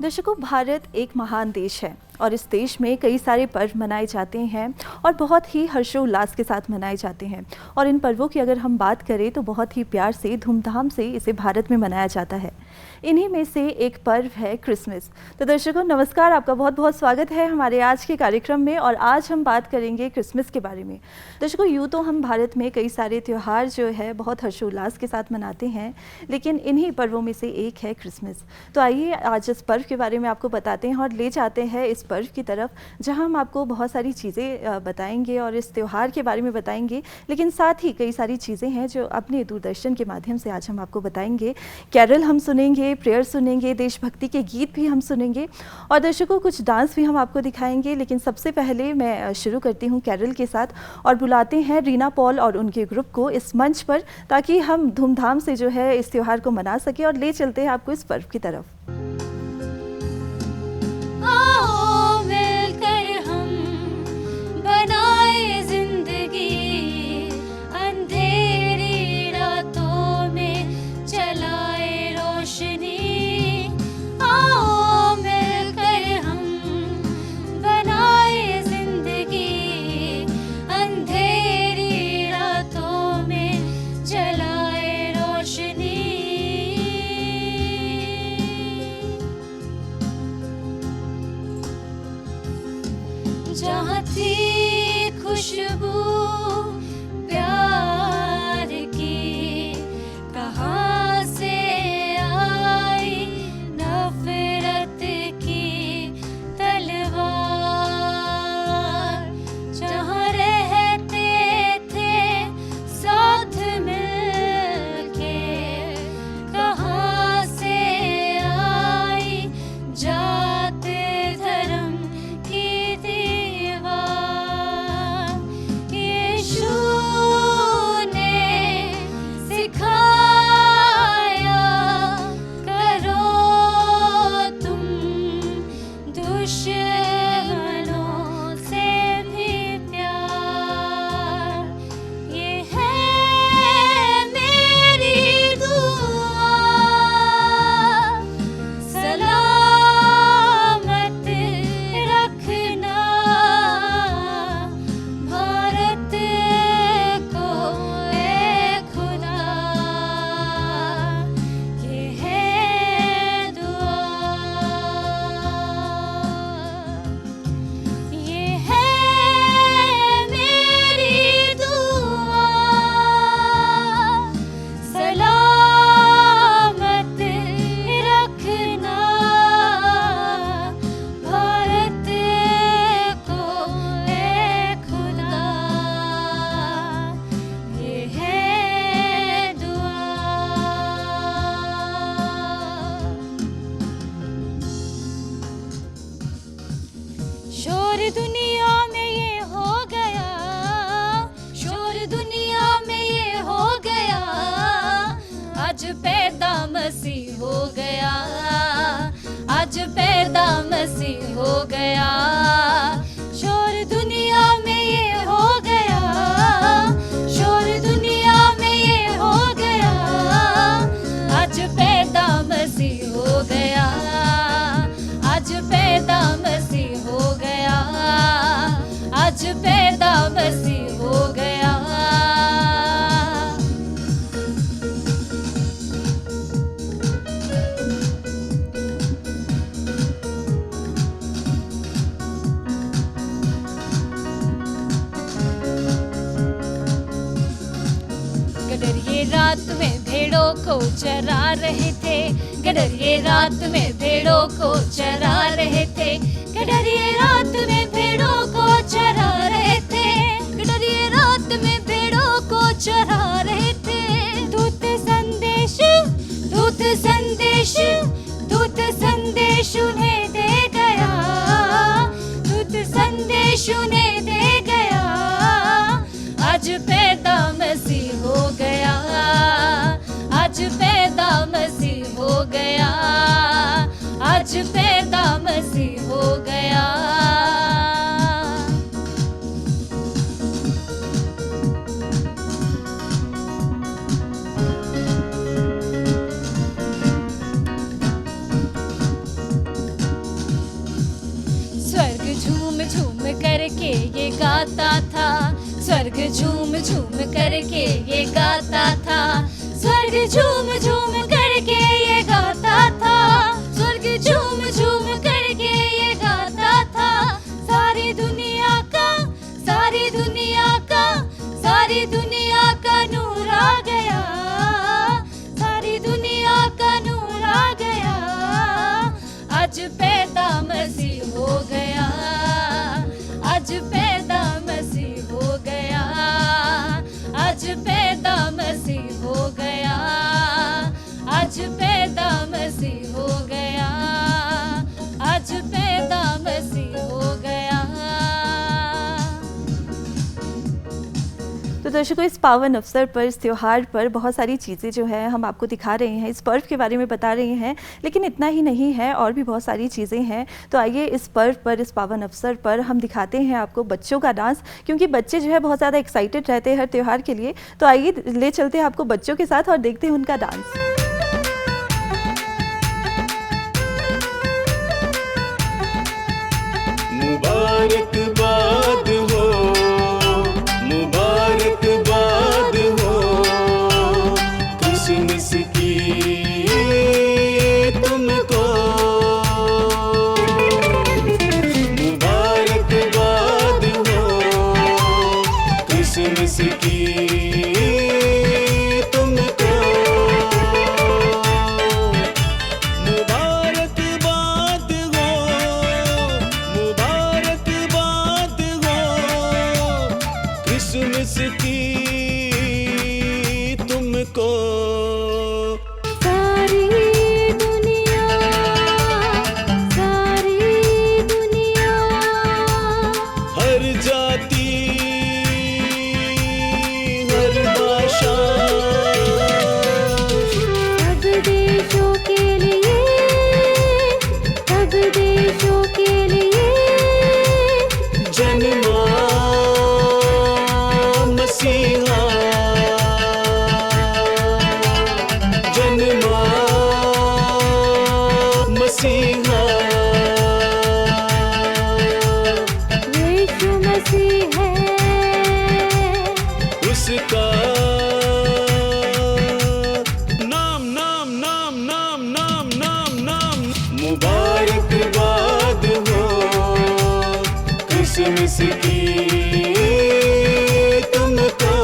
दर्शकों, भारत एक महान देश है और इस देश में कई सारे पर्व मनाए जाते हैं और बहुत ही हर्षोल्लास के साथ मनाए जाते हैं। और इन पर्वों की अगर हम बात करें तो बहुत ही प्यार से, धूमधाम से इसे भारत में मनाया जाता है। इन्हीं में से एक पर्व है क्रिसमस। तो दर्शकों नमस्कार, आपका बहुत बहुत स्वागत है हमारे आज के कार्यक्रम में। और आज हम बात करेंगे क्रिसमस के बारे में। दर्शकों, यूँ तो हम भारत में कई सारे त्यौहार जो है बहुत हर्षोल्लास के साथ मनाते हैं, लेकिन इन्हीं पर्वों में से एक है क्रिसमस। तो आइए आज इस पर्व के बारे में आपको बताते हैं और ले जाते हैं इस पर्व की तरफ, जहां हम आपको बहुत सारी चीज़ें बताएंगे और इस त्यौहार के बारे में बताएंगे। लेकिन साथ ही कई सारी चीज़ें हैं जो अपने दूरदर्शन के माध्यम से आज हम आपको बताएंगे। कैरल हम सुनेंगे, प्रेयर सुनेंगे, देशभक्ति के गीत भी हम सुनेंगे और दर्शकों कुछ डांस भी हम आपको दिखाएंगे। लेकिन सबसे पहले मैं शुरू करती हूँ कैरल के साथ और बुलाते हैं रीना पॉल और उनके ग्रुप को इस मंच पर, ताकि हम धूमधाम से जो है इस त्यौहार को मना सके और ले चलते हैं आपको इस पर्व की तरफ। जहाँ थी खुशबू प्यार की, कहाँ से आई नफरत की तलवार। जहाँ रहते थे साथ मिलके, कहाँ से आई जात धर्म की दीवार। यीशु ने सिखाया करो तुम दुश्मनों से भी प्यार। ये है मेरी दुआ, सलामत रखना भारत को ए खुदा। ये है दुआ, ये है मेरी दुआ, सलामत रखना भारत को ए खुदा। ये है दुआ। शोर दुनिया में ये हो गया, शोर दुनिया में ये हो गया, आज पैदा मसीह हो गया, आज पैदा मसीह हो गया। शोर दुनिया में ये हो गया, शोर दुनिया में ये हो गया, आज पैदा मसीह हो गया, आज पैदा मसीह हो गया, आज पैदा मसीह हो गया। गडरिए रात में भेड़ों को चरा रहे थे, गडरिए रात में भेड़ों को चरा रहे थे, गडरिए रात में भेड़ों को चरा रहे थे, गडरिए रात में भेड़ों को चरा रहे थे। दूत संदेश, दूत संदेश, दूत संदेश उन्हें दे गया, दूत संदेश उन्हें दे गया, आज पैदा मसीह हो गया, आज पैदा मसीह हो गया, आज पैदा मसीह हो गया। ये गाता था, स्वर्ग झूम झूम करके ये गाता था, स्वर्ग झूम झूम करके ये गाता था, स्वर्ग झूम झूम करके ये गाता था। सारी दुनिया का, सारी दुनिया का, सारी दुनिया का नूर आ गया, सारी दुनिया का नूर आ गया, आज पैदा मसीह हो गया, आज पैदा मसीह हो गया, आज पैदा मसीह हो गया, आज पैदा मसीह हो गया, आज पैदा मसीह हो गया। तो दर्शकों, इस पावन अवसर पर, इस त्यौहार पर बहुत सारी चीज़ें जो है हम आपको दिखा रहे हैं, इस पर्व के बारे में बता रहे हैं, लेकिन इतना ही नहीं है, और भी बहुत सारी चीज़ें हैं। तो आइए इस पर्व पर, इस पावन अवसर पर हम दिखाते हैं आपको बच्चों का डांस, क्योंकि बच्चे जो है बहुत ज़्यादा एक्साइटेड रहते हैं हर त्यौहार के लिए। तो आइए ले चलते हैं आपको बच्चों के साथ और देखते हैं उनका डांस। मुबारकबाद हो, मुबारकबाद हो, क्रिसमस की तुमको। मुबारकबाद हो, क्रिसमस की तुमको। मुबारकबाद हो, मुबारकबाद हो, क्रिसमस की तुमको। सारी दुनिया, सारी दुनिया, हर जाति, हर भाषा, सब देशों के लिए, सब देशों के लिए, जन्मा मसीहा, जन्मा मसीहा। यीशु मसीह है, उसका नाम नाम नाम नाम नाम नाम नाम। मुबारकबाद हो, क्रिसमस की तुमको।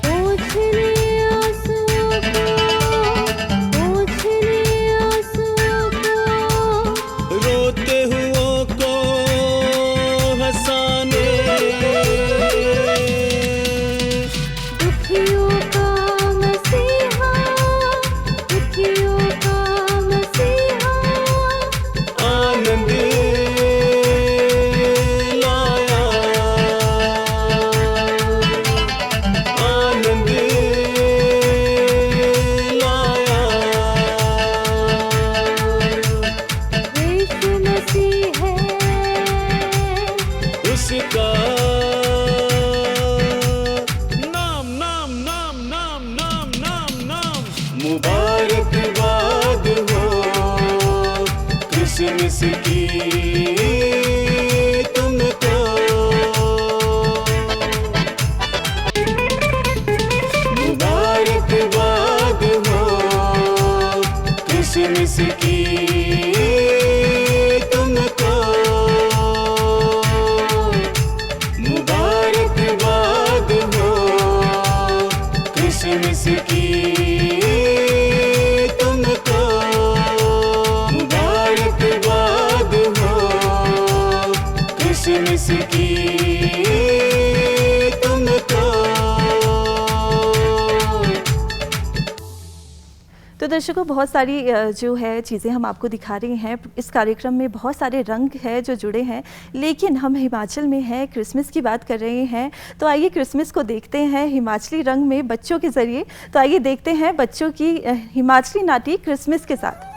पोंछने आंसुओं को, पोंछने आंसुओं को, रोते हुओं को हंसाने, दुखियों का मसीहा, दुखियों का मसीहा, आनंद लाया, आनंद लाया। यीशु मसीह है, उसका नाम नाम नाम नाम नाम नाम नाम। मुबारकबाद हो, क्रिसमस की तुमको। मुबारकबाद हो, क्रिसमस की तुमको। मुबारकबाद हो, क्रिसमस की तुमको। मुबारकबाद हो, क्रिसमस की तुमको। तो दर्शकों, बहुत सारी जो है चीज़ें हम आपको दिखा रहे हैं। इस कार्यक्रम में बहुत सारे रंग हैं जो जुड़े हैं, लेकिन हम हिमाचल में हैं, क्रिसमस की बात कर रहे हैं। तो आइए क्रिसमस को देखते हैं हिमाचली रंग में बच्चों के ज़रिए। तो आइए देखते हैं बच्चों की हिमाचली नाटी क्रिसमस के साथ।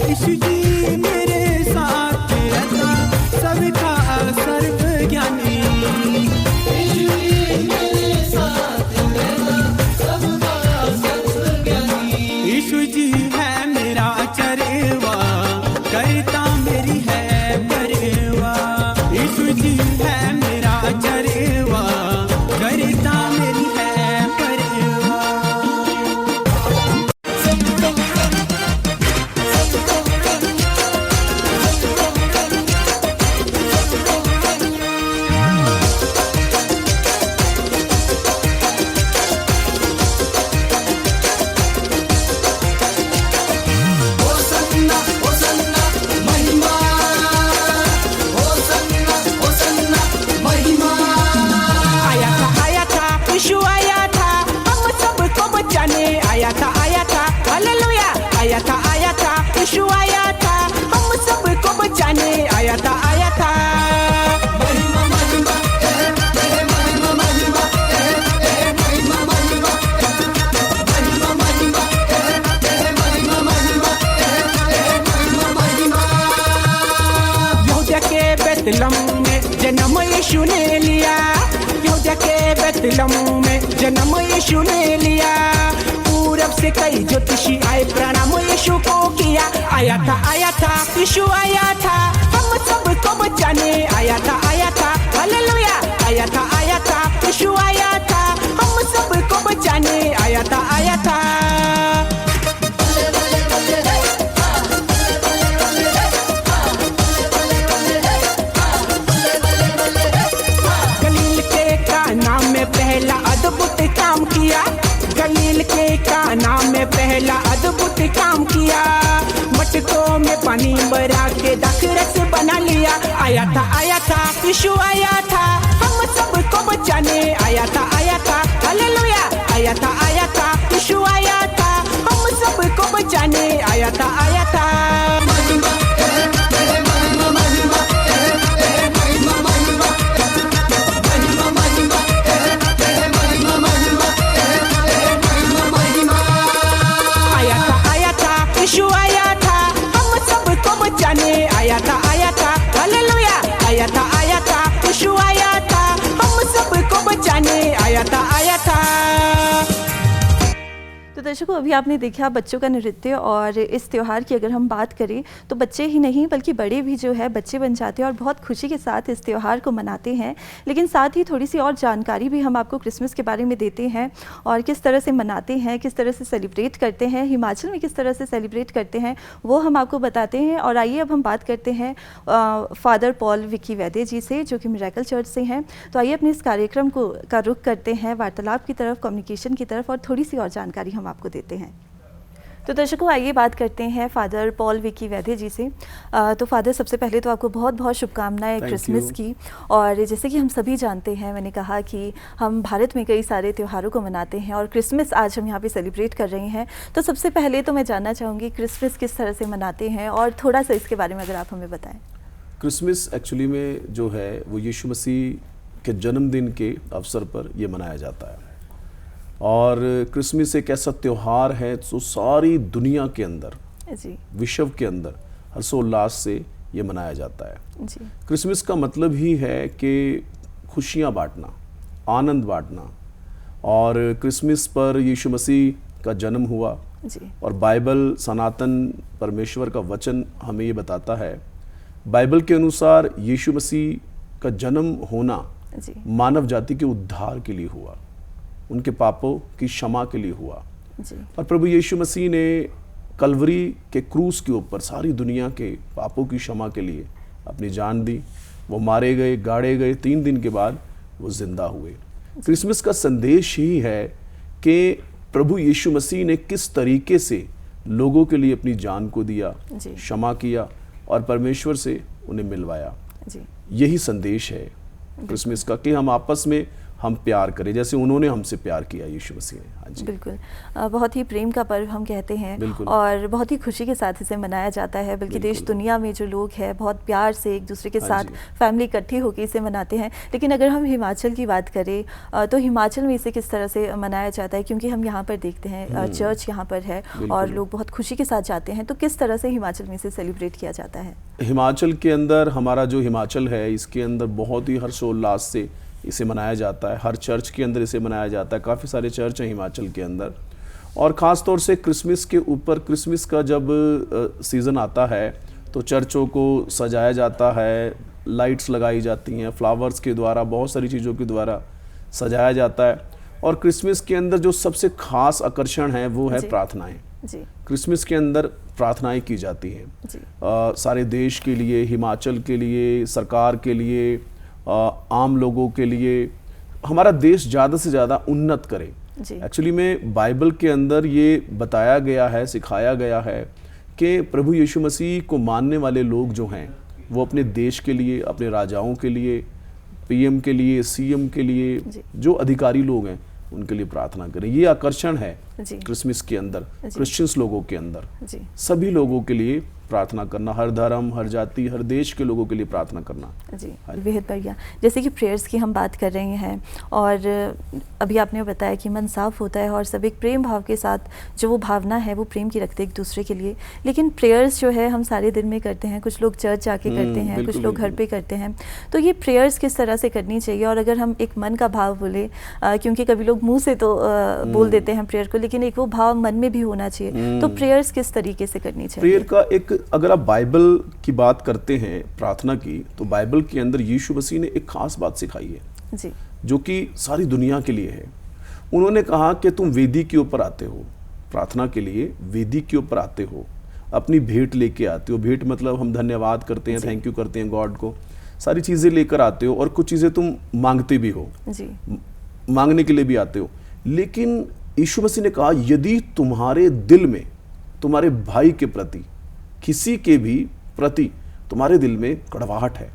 यीशु जी मेरे साथ रहता, सबका सर्वज्ञानी। यीशु जी मेरे साथ रहता, सबका सर्वज्ञानी। यीशु जी है मेरा चरवा, करता मेरी है परवाह। यीशु जी है मेरा चरवा, करता मेरी है परवाह। होसन्ना होसन्ना महिमा, होसन्ना होसन्ना महिमा। आया था यीशु आया था, हम सबको बचाने आया था हालेलुया। आया था यीशु आया था, हम सबको बचाने आया था। महिमा महिमा महिमा महिमा महिमा महिमा महिमा महिमा महिमा महिमा महिमा। यहूदा के बेतलहम में जन्म यीशु ने लिया, यहूदा के बेतलहम में जन्म यीशु ने लिया। पूरब से कई ज्योतिषी आए, प्रणाम यीशु को किया। आया था यीशु आया था, हम सबको बचाने आया था हालेलुया। आया था यीशु आया था, हम सबको बचाने आया था। गलील के काना में पहला अद्भुत काम किया, गलील के काना में पहला अद्भुत काम किया। मटकों में पानी भरा के दाखरस बना लिया। आया था यीशु आया था, हम सबको बचाने आया था हालेलुया। आया था यीशु आया था, हम सबको बचाने आया था। महिमा महिमा महिमा महिमा महिमा महिमा महिमा महिमा महिमा। आया था यीशु आया था, हम सबको बचाने आया था हालेलुया। आया था यीशु आया था, हम सबको बचाने आया था। तो दर्शकों, अभी आपने देखा बच्चों का नृत्य, और इस त्यौहार की अगर हम बात करें तो बच्चे ही नहीं बल्कि बड़े भी जो है बच्चे बन जाते हैं और बहुत खुशी के साथ इस त्यौहार को मनाते हैं। लेकिन साथ ही थोड़ी सी और जानकारी भी हम आपको क्रिसमस के बारे में देते हैं, और किस तरह से मनाते हैं, किस तरह से सेलिब्रेट करते हैं, हिमाचल में किस तरह से सेलिब्रेट करते हैं, वो हम आपको बताते हैं। और आइए अब हम बात करते हैं फादर पॉल विकी वैद्य जी से, जो कि मिरेकल चर्च से हैं। तो आइए अपने इस कार्यक्रम का रुख करते हैं वार्तालाप की तरफ, कम्युनिकेशन की तरफ, और थोड़ी सी और जानकारी हम आपको देते हैं। तो दर्शकों, आइए बात करते हैं फादर पॉल विकी वैद्य जी से। तो फादर, सबसे पहले तो आपको बहुत बहुत शुभकामनाएं क्रिसमस की। और जैसे कि हम सभी जानते हैं, मैंने कहा कि हम भारत में कई सारे त्योहारों को मनाते हैं और क्रिसमस आज हम यहाँ पे सेलिब्रेट कर रहे हैं। तो सबसे पहले तो मैं जानना चाहूँगी क्रिसमस किस तरह से मनाते हैं, और थोड़ा सा इसके बारे में अगर आप हमें बताएं। क्रिसमस एक्चुअली में जो है वो यीशु मसीह के जन्मदिन के अवसर पर ये मनाया जाता है। और क्रिसमस एक ऐसा त्यौहार है जो सारी दुनिया के अंदर, जी विश्व के अंदर हर्षोल्लास से ये मनाया जाता है। जी क्रिसमस का मतलब ही है कि खुशियाँ बांटना, आनंद बांटना। और क्रिसमस पर यीशु मसीह का जन्म हुआ, जी और बाइबल, सनातन परमेश्वर का वचन हमें ये बताता है, बाइबल के अनुसार यीशु मसीह का जन्म होना जी मानव जाति के उद्धार के लिए हुआ, उनके पापों की क्षमा के लिए हुआ। जी और प्रभु यीशु मसीह ने कलवरी के क्रूस के ऊपर सारी दुनिया के पापों की क्षमा के लिए अपनी जान दी। वो मारे गए, गाड़े गए, 3 दिन के बाद वो जिंदा हुए। क्रिसमस का संदेश ही है कि प्रभु यीशु मसीह ने किस तरीके से लोगों के लिए अपनी जान को दिया, जी। क्षमा किया और परमेश्वर से उन्हें मिलवाया। जी यही संदेश है क्रिसमस का, कि हम आपस में हम प्यार करें जैसे उन्होंने हमसे प्यार किया यीशु मसीह ने। हाँ जी, बिल्कुल। बहुत ही प्रेम का पर्व हम कहते हैं बिल्कुल। और बहुत ही खुशी के साथ इसे मनाया जाता है, बल्कि देश बिल्कुल। दुनिया में जो लोग हैं बहुत प्यार से एक दूसरे के हाँ साथ जी। फैमिली इकट्ठी होकर इसे मनाते हैं। लेकिन अगर हम हिमाचल की बात करें तो हिमाचल में इसे किस तरह से मनाया जाता है, क्योंकि हम यहाँ पर देखते हैं चर्च यहाँ पर है और बिल्कुल। लोग बहुत खुशी के साथ जाते हैं, तो किस तरह से हिमाचल में इसे सेलिब्रेट किया जाता है? हिमाचल के अंदर हमारा जो हिमाचल है इसके अंदर बहुत ही हर्षोल्लास से इसे मनाया जाता है। हर चर्च के अंदर इसे मनाया जाता है। काफ़ी सारे चर्च हैं हिमाचल के अंदर, और ख़ास तौर से क्रिसमस के ऊपर, क्रिसमस का जब सीज़न आता है तो चर्चों को सजाया जाता है, लाइट्स लगाई जाती हैं, फ्लावर्स के द्वारा, बहुत सारी चीज़ों के द्वारा सजाया जाता है। और क्रिसमस के अंदर जो सबसे ख़ास आकर्षण है वो है जी। प्रार्थनाएं। जी क्रिसमस के अंदर प्रार्थनाएं की जाती हैं जी सारे देश के लिए, हिमाचल के लिए, सरकार के लिए, आम लोगों के लिए, हमारा देश ज़्यादा से ज़्यादा उन्नत करे। जी एक्चुअली में बाइबल के अंदर ये बताया गया है, सिखाया गया है कि प्रभु यीशु मसीह को मानने वाले लोग जो हैं वो अपने देश के लिए, अपने राजाओं के लिए, पीएम के लिए, सीएम के लिए, जी। जो अधिकारी लोग हैं उनके लिए प्रार्थना करें। ये आकर्षण है जी क्रिसमस के अंदर, जी। क्रिश्चियंस लोगों के अंदर, जी सभी लोगों के लिए प्रार्थना करना, हर धर्म, हर जाति, हर देश के लोगों के लिए प्रार्थना करना। जी हाँ जी। बेहद बढ़िया। जैसे कि प्रेयर्स की हम बात कर रहे हैं और अभी आपने बताया कि मन साफ होता है और सब एक प्रेम भाव के साथ जो वो भावना है वो प्रेम की रखते हैं एक दूसरे के लिए। लेकिन प्रेयर्स जो है हम सारे दिन में करते हैं, कुछ लोग चर्च जाके करते हैं, कुछ बिल्कुल, लोग घर बिल्कुल। पे करते हैं। तो ये प्रेयर्स किस तरह से करनी चाहिए? और अगर हम एक मन का भाव बोले, क्योंकि कभी लोग मुँह से तो बोल देते हैं प्रेयर को, लेकिन एक वो भाव मन में भी होना चाहिए। तो प्रेयर्स किस तरीके से करनी चाहिए? प्रेयर का एक, अगर आप बाइबल की बात करते हैं प्रार्थना की, तो बाइबल के अंदर यीशु मसीह ने एक खास बात सिखाई है जी जो कि सारी दुनिया के लिए है। उन्होंने कहा कि तुम वेदी के ऊपर आते हो, प्रार्थना के लिए वेदी के ऊपर आते हो, अपनी भेंट लेके आते हो। भेंट मतलब हम धन्यवाद करते हैं, थैंक यू करते हैं गॉड को, सारी चीज़ें लेकर आते हो, और कुछ चीज़ें तुम मांगते भी हो, जी मांगने के लिए भी आते हो। लेकिन यीशु मसीह ने कहा यदि तुम्हारे दिल में तुम्हारे भाई के प्रति, किसी के भी प्रति तुम्हारे दिल में कड़वाहट है,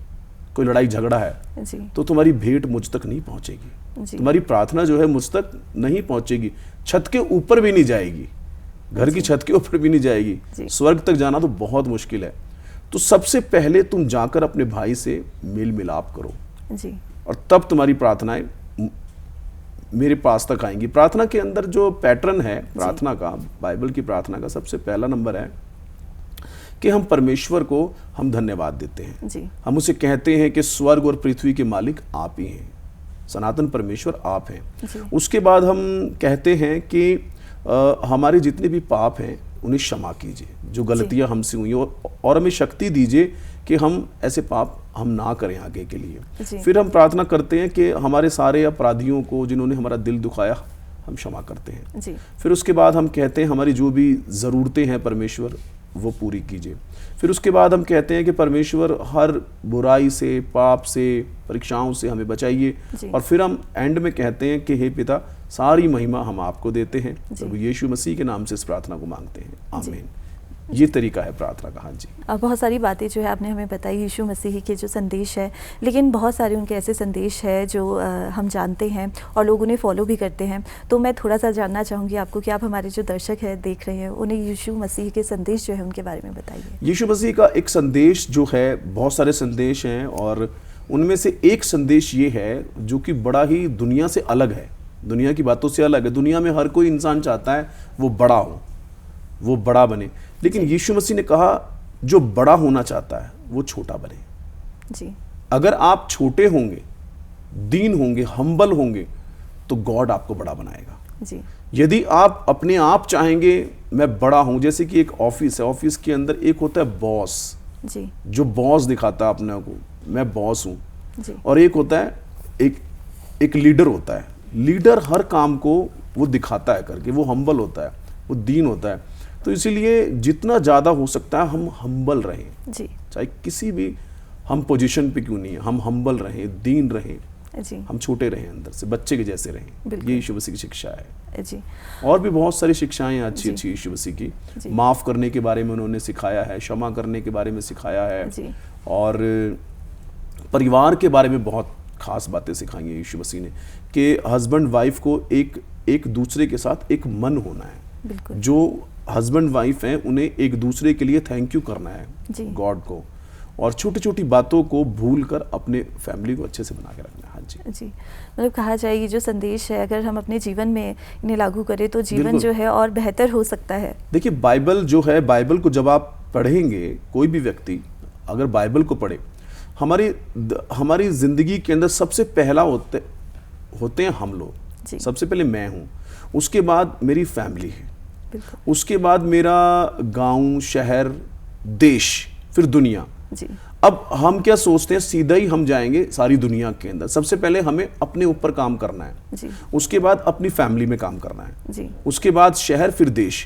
कोई लड़ाई झगड़ा है, जी तो तुम्हारी भेंट मुझ तक नहीं पहुंचेगी, जी तुम्हारी प्रार्थना जो है मुझ तक नहीं पहुंचेगी, छत के ऊपर भी नहीं जाएगी, घर की छत के ऊपर भी नहीं जाएगी, जी। स्वर्ग तक जाना तो बहुत मुश्किल है। तो सबसे पहले तुम जाकर अपने भाई से मेल मिलाप करो, जी और तब तुम्हारी प्रार्थनाएं मेरे पास तक आएंगी। प्रार्थना के अंदर जो पैटर्न है प्रार्थना का, बाइबल की प्रार्थना का सबसे पहला नंबर है कि हम परमेश्वर को हम धन्यवाद देते हैं। जी हम उसे कहते हैं कि स्वर्ग और पृथ्वी के मालिक आप ही हैं, सनातन परमेश्वर आप हैं। जी। उसके बाद हम कहते हैं कि हमारे जितने भी पाप हैं उन्हें क्षमा कीजिए, जो गलतियां हमसे हुई, और हमें शक्ति दीजिए कि हम ऐसे पाप हम ना करें आगे के लिए। जी। फिर हम प्रार्थना करते हैं कि हमारे सारे अपराधियों को जिन्होंने हमारा दिल दुखाया हम क्षमा करते हैं। जी फिर उसके बाद हम कहते हैं हमारी जो भी ज़रूरतें हैं परमेश्वर वो पूरी कीजिए। फिर उसके बाद हम कहते हैं कि परमेश्वर हर बुराई से, पाप से, परीक्षाओं से हमें बचाइए। जी। और फिर हम एंड में कहते हैं कि हे पिता, सारी महिमा हम आपको देते हैं, जी। प्रभु यीशु मसीह के नाम से इस प्रार्थना को मांगते हैं, जी। आमीन। ये तरीका है प्रार्थना का। हाँ जी, बहुत सारी बातें जो है आपने हमें बताई यीशु मसीह के जो संदेश है, लेकिन बहुत सारे उनके ऐसे संदेश है जो हम जानते हैं और लोग उन्हें फॉलो भी करते हैं। तो मैं थोड़ा सा जानना चाहूँगी आपको कि आप हमारे जो दर्शक हैं देख रहे हैं, उन्हें यीशु मसीह के संदेश जो है उनके बारे में बताइए। यीशु मसीह का एक संदेश जो है, बहुत सारे संदेश हैं और उनमें से एक संदेश ये है जो कि बड़ा ही दुनिया से अलग है, दुनिया की बातों से अलग है। दुनिया में हर कोई इंसान चाहता है वो बड़ा हो, वो बड़ा बने, लेकिन यीशु मसीह ने कहा जो बड़ा होना चाहता है वो छोटा बने। जी अगर आप छोटे होंगे, दीन होंगे, हम्बल होंगे, तो गॉड आपको बड़ा बनाएगा। जी यदि आप अपने आप चाहेंगे मैं बड़ा हूं, जैसे कि एक ऑफिस है, ऑफिस के अंदर एक होता है बॉस, जी जो बॉस दिखाता है अपने को, मैं बॉस हूं, जी और एक होता है एक लीडर होता है। लीडर हर काम को वो दिखाता है करके, वो हम्बल होता है, वो दीन होता है। तो इसीलिए जितना ज़्यादा हो सकता है हम हम्बल रहें, जी चाहे किसी भी हम पोजीशन पे क्यों नहीं है, हम हम्बल रहें, दीन रहें, जी हम छोटे रहें, अंदर से बच्चे के जैसे रहें। बिल्कुल। ये यीशु मसीह की शिक्षा है। जी और भी बहुत सारी शिक्षाएं हैं अच्छी जी। अच्छी यीशु मसीह की। जी। माफ़ करने के बारे में उन्होंने सिखाया है, क्षमा करने के बारे में सिखाया है, जी। और परिवार के बारे में बहुत खास बातें सिखाई हैं यीशु मसीह ने कि हस्बैंड वाइफ को एक दूसरे के साथ एक मन होना है। बिल्कुल। जो हस्बैंड वाइफ हैं उन्हें एक दूसरे के लिए थैंक यू करना जी। है गॉड को, और छोटी छोटी बातों को भूल कर अपने फैमिली को अच्छे से बना के रखना है। हाँ जी जी, मतलब कहा जाए ये जो संदेश है अगर हम अपने जीवन में इन्हें लागू करें तो जीवन बिल्कुल। जो है और बेहतर हो सकता है। देखिए बाइबल जो है, बाइबल को जब आप पढ़ेंगे, कोई भी व्यक्ति अगर बाइबल को पढ़े, हमारी जिंदगी के अंदर सबसे पहला होते हैं हम जी। लोग। सबसे पहले मैं हूँ, उसके बाद मेरी फैमिली है, बिल्कुल। उसके बाद मेरा गांव, शहर, देश, फिर दुनिया। जी। अब हम क्या सोचते हैं, सीधा ही हम जाएंगे सारी दुनिया के अंदर। सबसे पहले हमें अपने ऊपर काम करना है, जी। उसके बाद अपनी फैमिली में काम करना है, जी। उसके बाद शहर, फिर देश।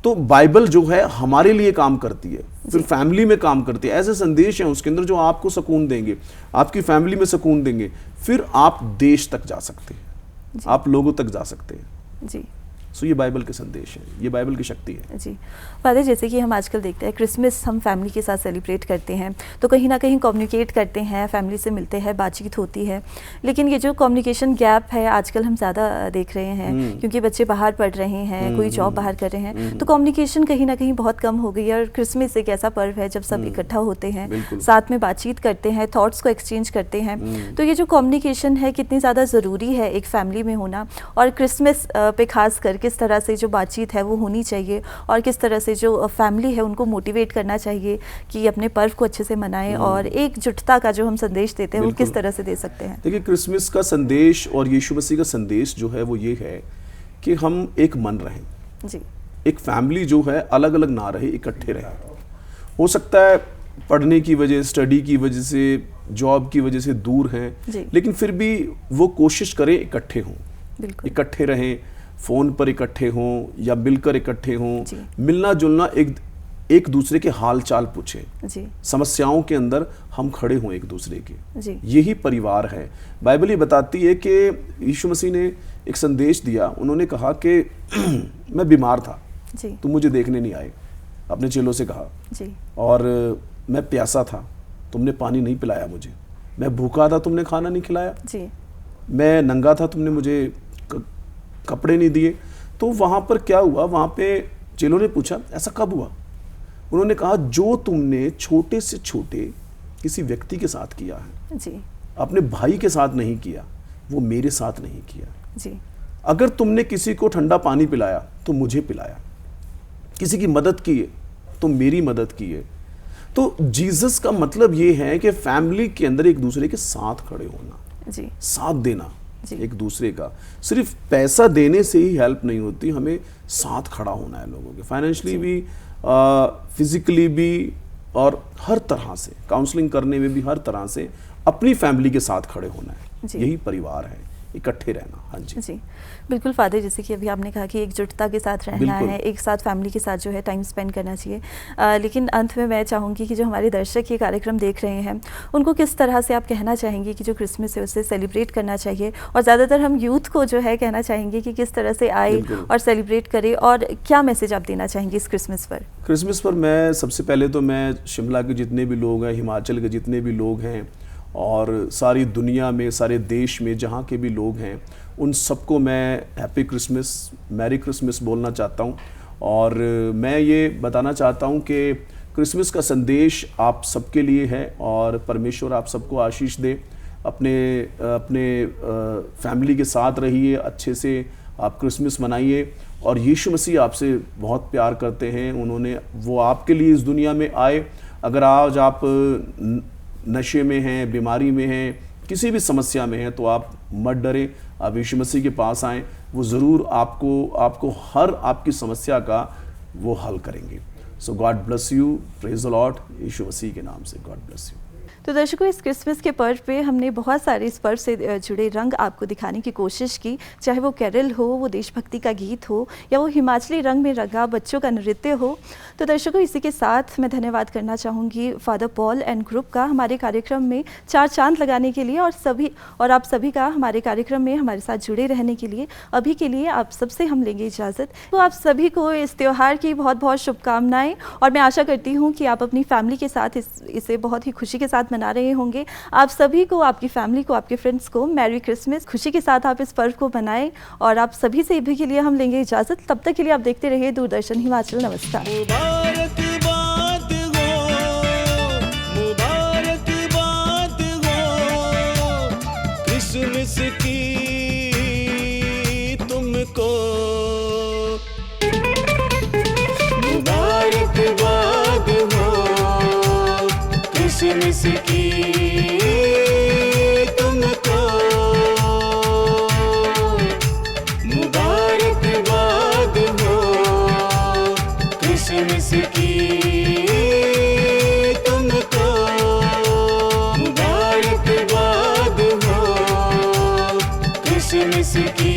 तो बाइबल जो है हमारे लिए काम करती है, फिर फैमिली में काम करती है। ऐसे संदेश हैं उसके अंदर जो आपको सुकून देंगे, आपकी फैमिली में सुकून देंगे, फिर आप देश तक जा सकते हैं, आप लोगों तक जा सकते हैं। जी। सो ये बाइबल के संदेश है, ये बाइबल की शक्ति है। जी फादर, जैसे कि हम आजकल देखते हैं क्रिसमस हम फैमिली के साथ सेलिब्रेट करते हैं, तो कहीं ना कहीं कम्युनिकेट करते हैं, फैमिली से मिलते हैं, बातचीत होती है, लेकिन ये जो कम्युनिकेशन गैप है आजकल हम ज़्यादा देख रहे हैं क्योंकि बच्चे बाहर पढ़ रहे हैं, कोई जॉब बाहर कर रहे हैं, तो कम्युनिकेशन कहीं ना कहीं बहुत कम हो गई है। और क्रिसमस एक ऐसा पर्व है जब सब इकट्ठा होते हैं, साथ में बातचीत करते हैं, थॉट्स को एक्सचेंज करते हैं। तो ये जो कम्युनिकेशन है कितनी ज़्यादा ज़रूरी है एक फैमिली में होना, और क्रिसमस पे खास कर किस तरह से जो बातचीत है वो होनी चाहिए, और किस तरह से जो फैमिली है उनको मोटिवेट करना चाहिए कि अपने पर्व को अच्छे से मनाएं, और एकजुटता का जो हम संदेश देते हैं वो किस तरह से दे सकते हैं। देखिए क्रिसमस का संदेश और यीशु मसीह का संदेश जो है वो ये है कि हम एक मन रहें। जी। एक फैमिली जो है अलग अलग ना रहे, इकट्ठे रहे। हो सकता है पढ़ने की वजह, स्टडी की वजह से, जॉब की वजह से दूर हैं, लेकिन फिर भी वो कोशिश करें इकट्ठे हों, इकट्ठे रहें, फ़ोन पर इकट्ठे हों या मिलकर इकट्ठे हों, मिलना जुलना, एक दूसरे के हाल चाल पूछें, समस्याओं के अंदर हम खड़े हों एक दूसरे के, यही परिवार है। बाइबल ये बताती है कि यीशु मसीह ने एक संदेश दिया, उन्होंने कहा कि मैं बीमार था, तुम मुझे देखने नहीं आए, अपने चेलों से कहा, और मैं प्यासा था, तुमने पानी नहीं पिलाया मुझे, मैं भूखा था, तुमने खाना नहीं खिलाया, मैं नंगा था, तुमने मुझे कपड़े नहीं दिए। तो वहाँ पर क्या हुआ, वहाँ पे चेलों ने पूछा ऐसा कब हुआ? उन्होंने कहा जो तुमने छोटे से छोटे किसी व्यक्ति के साथ किया है, अपने भाई के साथ नहीं किया, वो मेरे साथ नहीं किया। अगर तुमने किसी को ठंडा पानी पिलाया तो मुझे पिलाया, किसी की मदद की है तो मेरी मदद की है। तो जीसस का मतलब ये है कि फैमिली के अंदर एक दूसरे के साथ खड़े होना, साथ देना एक दूसरे का। सिर्फ पैसा देने से ही हेल्प नहीं होती, हमें साथ खड़ा होना है लोगों के, फाइनेंशियली भी, फिजिकली भी, और हर तरह से काउंसलिंग करने में भी, हर तरह से अपनी फैमिली के साथ खड़े होना है। यही परिवार है, इकट्ठे रहना। हाँ जी जी बिल्कुल फादर, जैसे कि अभी आपने कहा कि एकजुटता के साथ रहना है, एक साथ फैमिली के साथ जो है टाइम स्पेंड करना चाहिए। लेकिन अंत में मैं चाहूँगी कि जो हमारे दर्शक ये कार्यक्रम देख रहे हैं उनको किस तरह से आप कहना चाहेंगे कि जो क्रिसमस है उसे सेलिब्रेट करना चाहिए, और ज़्यादातर हम यूथ को जो है कहना चाहेंगे कि किस तरह से आए और सेलिब्रेट करे, और क्या मैसेज आप देना चाहेंगे इस क्रिसमस पर? क्रिसमस पर मैं सबसे पहले तो मैं शिमला के जितने भी लोग हैं, हिमाचल के जितने भी लोग हैं, और सारी दुनिया में, सारे देश में जहाँ के भी लोग हैं, उन सबको मैं हैप्पी क्रिसमस, मैरी क्रिसमस बोलना चाहता हूँ। और मैं ये बताना चाहता हूँ कि क्रिसमस का संदेश आप सबके लिए है, और परमेश्वर आप सबको आशीष दे। अपने फैमिली के साथ रहिए, अच्छे से आप क्रिसमस मनाइए, और यीशु मसीह आपसे बहुत प्यार करते हैं, वो आपके लिए इस दुनिया में आए। अगर आज आप नशे में हैं, बीमारी में हैं, किसी भी समस्या में हैं, तो आप मत डरें, आप यीशु मसीह के पास आएँ, वो ज़रूर आपको हर आपकी समस्या का वो हल करेंगे। So God bless you, praise the Lord, यीशु मसीह के नाम से गॉड ब्लेस यू। तो दर्शकों, इस क्रिसमस के पर्व पे हमने बहुत सारे इस पर्व से जुड़े रंग आपको दिखाने की कोशिश की, चाहे वो कैरल हो, वो देशभक्ति का गीत हो, या वो हिमाचली रंग में रंगा बच्चों का नृत्य हो। तो दर्शकों, इसी के साथ मैं धन्यवाद करना चाहूँगी फादर पॉल एंड ग्रुप का हमारे कार्यक्रम में 4 चांद लगाने के लिए, और आप सभी का हमारे कार्यक्रम में हमारे साथ जुड़े रहने के लिए। अभी के लिए आप सबसे हम लेंगे इजाज़त। तो आप सभी को इस त्यौहार की बहुत बहुत शुभकामनाएँ, और मैं आशा करती हूँ कि आप अपनी फैमिली के साथ इसे बहुत ही खुशी के साथ साथ मना रहे होंगे। आप सभी को, आपकी फैमिली को, आपके फ्रेंड्स को मैरी क्रिसमस। खुशी के साथ आप इस पर्व को मनाएं और आप सभी से भी के लिए हम लेंगे इजाज़त। तब तक के लिए आप देखते रहिए दूरदर्शन हिमाचल। नमस्कार। मुबारकबाद हो, मुबारकबाद हो क्रिसमस की तुमको। मुबारकबाद हो क्रिसमस की तुमको। मुबारकबाद हो क्रिसमस की तुमको। मुबारकबाद हो क्रिसमस की